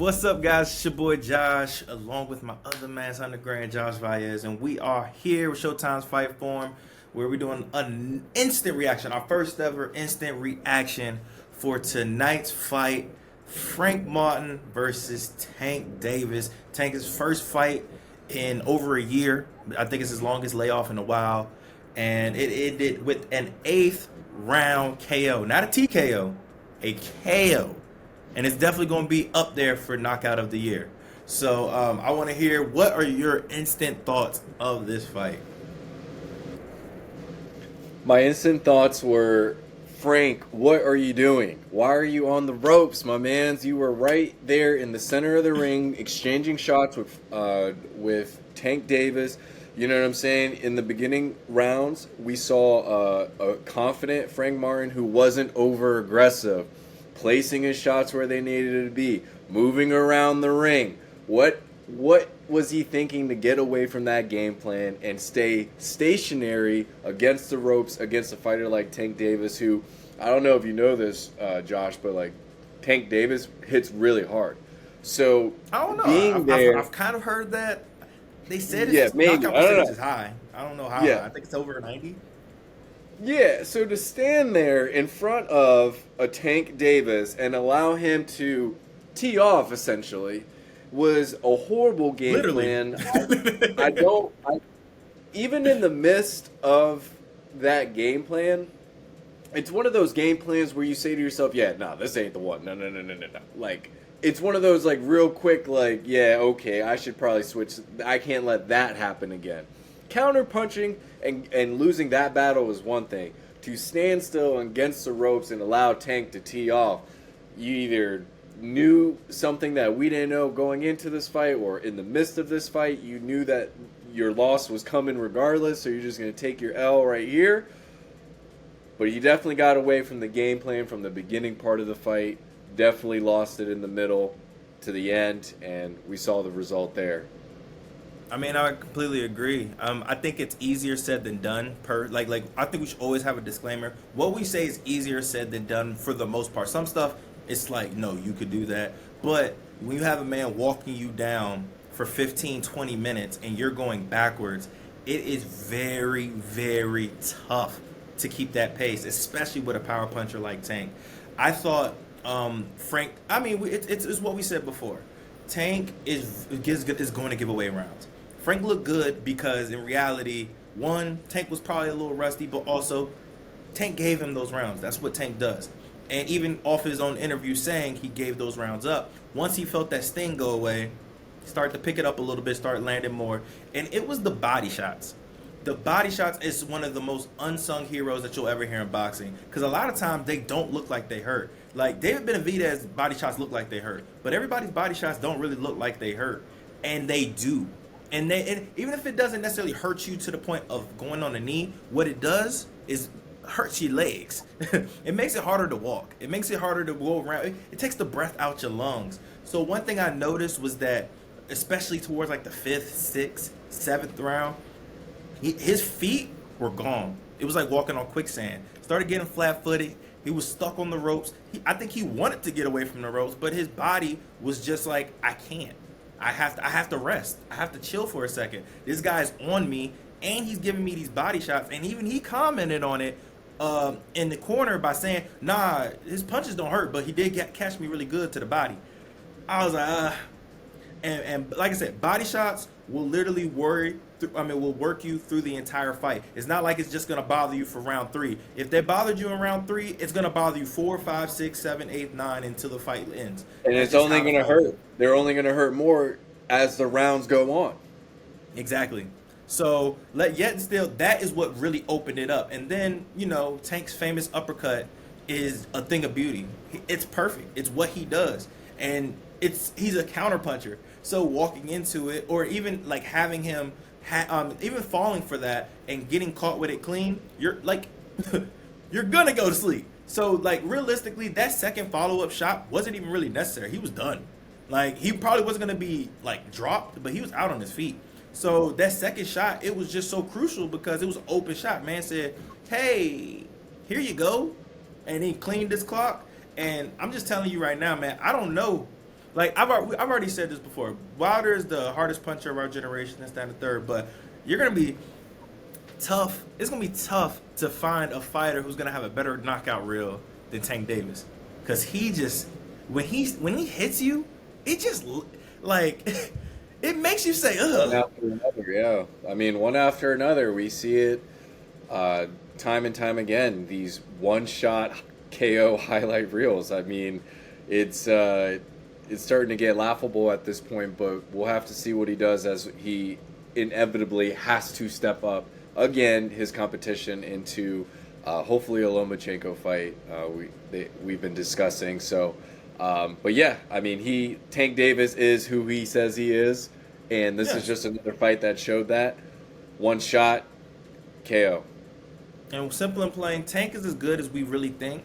What's up, guys? It's your boy Josh, along with my other man, on the grand Josh Valles, and we are here with Showtime's Fight Form, where we're doing an instant reaction, our first ever instant reaction for tonight's fight: Frank Martin versus Tank Davis. Tank's first fight in over a year. I think it's his longest layoff in a while, and it ended with an eighth round KO, not a TKO, a KO, and it's definitely going to be up there for knockout of the year. So I want to hear, what are your instant thoughts of this fight? My instant thoughts were, Frank, what are you doing? Why are you on the ropes, my mans? You were right there in the center of the ring, exchanging shots with Tank Davis. You know what I'm saying? In the beginning rounds, we saw a confident Frank Martin who wasn't over aggressive, placing his shots where they needed to be, moving around the ring. What was he thinking to get away from that game plan and stay stationary against the ropes against a fighter like Tank Davis, who, I don't know if you know this, Josh, but like Tank Davis hits really hard. So I don't know. Being there, I've kind of heard that. They said yeah, maybe. knockout I don't percentage know. is high. I don't know how Yeah. high. I think it's over 90. Yeah, so to stand there in front of a Tank Davis and allow him to tee off, essentially, was a horrible game Literally. plan. Even in the midst of that game plan, it's one of those game plans where you say to yourself, yeah, no, this ain't the one. No, no, no, no, no, no. Like, it's one of those, like, real quick, like, yeah, okay, I should probably switch. I can't let that happen again. Counter punching and losing that battle is one thing. To stand still against the ropes and allow Tank to tee off, you either knew something that we didn't know going into this fight, or in the midst of this fight, you knew that your loss was coming regardless, so you're just going to take your L right here. But you definitely got away from the game plan from the beginning part of the fight. Definitely lost it in the middle to the end, and we saw the result there. I mean, I completely agree. I think it's easier said than done. I think we should always have a disclaimer. What we say is easier said than done for the most part. Some stuff, it's like, no, you could do that. But when you have a man walking you down for 15, 20 minutes and you're going backwards, it is very, very tough to keep that pace, especially with a power puncher like Tank. I thought Frank. I mean, it's what we said before. Tank is going to give away rounds. Frank looked good because in reality, one, Tank was probably a little rusty, but also Tank gave him those rounds. That's what Tank does. And even off his own interview saying he gave those rounds up, once he felt that sting go away, start to pick it up a little bit, start landing more. And it was the body shots. The body shots is one of the most unsung heroes that you'll ever hear in boxing, because a lot of times they don't look like they hurt. Like, David Benavidez's body shots look like they hurt, but everybody's body shots don't really look like they hurt, and they do. And even if it doesn't necessarily hurt you to the point of going on the knee, what it does is hurts your legs. It makes it harder to walk. It makes it harder to go around. It takes the breath out your lungs. So one thing I noticed was that, especially towards like the 5th, 6th, 7th round, his feet were gone. It was like walking on quicksand. Started getting flat-footed. He was stuck on the ropes. I think he wanted to get away from the ropes, but his body was just like, I can't. I have to rest. I have to chill for a second. This guy's on me, and he's giving me these body shots. And even he commented on it in the corner by saying, nah, his punches don't hurt, but he did catch me really good to the body. I was like, And like I said, body shots will literally will work you through the entire fight. It's not like it's just going to bother you for round 3. If they bothered you in round 3, it's going to bother you 4, 5, 6, 7, 8, 9 until the fight ends. And That's it's just only how going to hurt. They're only going to hurt more as the rounds go on. Exactly. So, yet still, that is what really opened it up. And then, Tank's famous uppercut is a thing of beauty. It's perfect. It's what he does. And he's a counterpuncher. So walking into it, or even like having him, even falling for that and getting caught with it clean, you're like, you're gonna go to sleep. So like realistically, that second follow-up shot wasn't even really necessary. He was done. Like, he probably wasn't gonna be like dropped, but he was out on his feet. So that second shot, it was just so crucial because it was an open shot. Man said, hey, here you go. And he cleaned his clock. And I'm just telling you right now, man, I don't know Like I've already said this before. Wilder is the hardest puncher of our generation. This, that, and the third. But you're gonna be tough. It's gonna be tough to find a fighter who's gonna have a better knockout reel than Tank Davis, because he just when he hits you, it just like it makes you say One ugh. after another, yeah. I mean, one after another, we see it time and time again. These one-shot KO highlight reels. I mean, it's it's starting to get laughable at this point, but we'll have to see what he does as he inevitably has to step up again his competition into hopefully a Lomachenko fight. We've been discussing so. But yeah, I mean, Tank Davis is who he says he is, and this is Yes. just another fight that showed that. One shot, KO. And simple and plain, Tank is as good as we really think.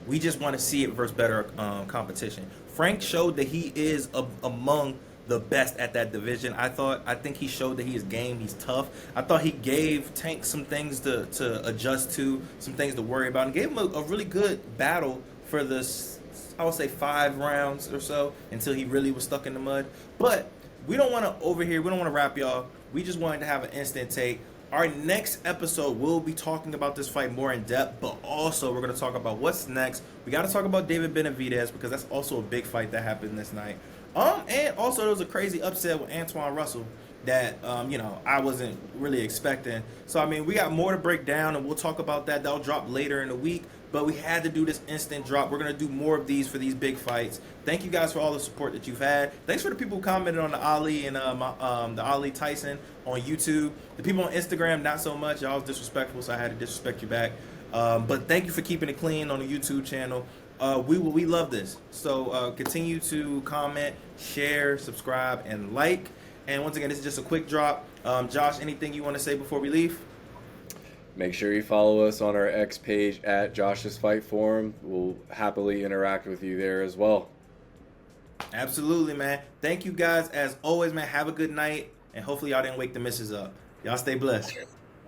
We just want to see it versus better competition. Frank showed that he is among the best at that division. I think he showed that he is game. He's tough. I thought he gave Tank some things to adjust to, some things to worry about, and gave him a really good battle for this. I would say 5 rounds or so until he really was stuck in the mud. But we don't want to overhear. We don't want to wrap y'all. We just wanted to have an instant take. Our next episode, we'll be talking about this fight more in depth, but also we're going to talk about what's next. We got to talk about David Benavidez because that's also a big fight that happened this night. And also there was a crazy upset with Antoine Russell that I wasn't really expecting. So I mean, we got more to break down, and we'll talk about that. That'll drop later in the week. But we had to do this instant drop. We're gonna do more of these for these big fights. Thank you guys for all the support that you've had. Thanks for the people who commented on the Ali and the Ali Tyson on YouTube. The people on Instagram, not so much. Y'all was disrespectful, so I had to disrespect you back. But thank you for keeping it clean on the YouTube channel. We love this. So continue to comment, share, subscribe, and like. And once again, this is just a quick drop. Josh, anything you want to say before we leave? Make sure you follow us on our X page at Josh's Fight Forum. We'll happily interact with you there as well. Absolutely, man. Thank you guys as always, man. Have a good night, and hopefully y'all didn't wake the missus up. Y'all stay blessed.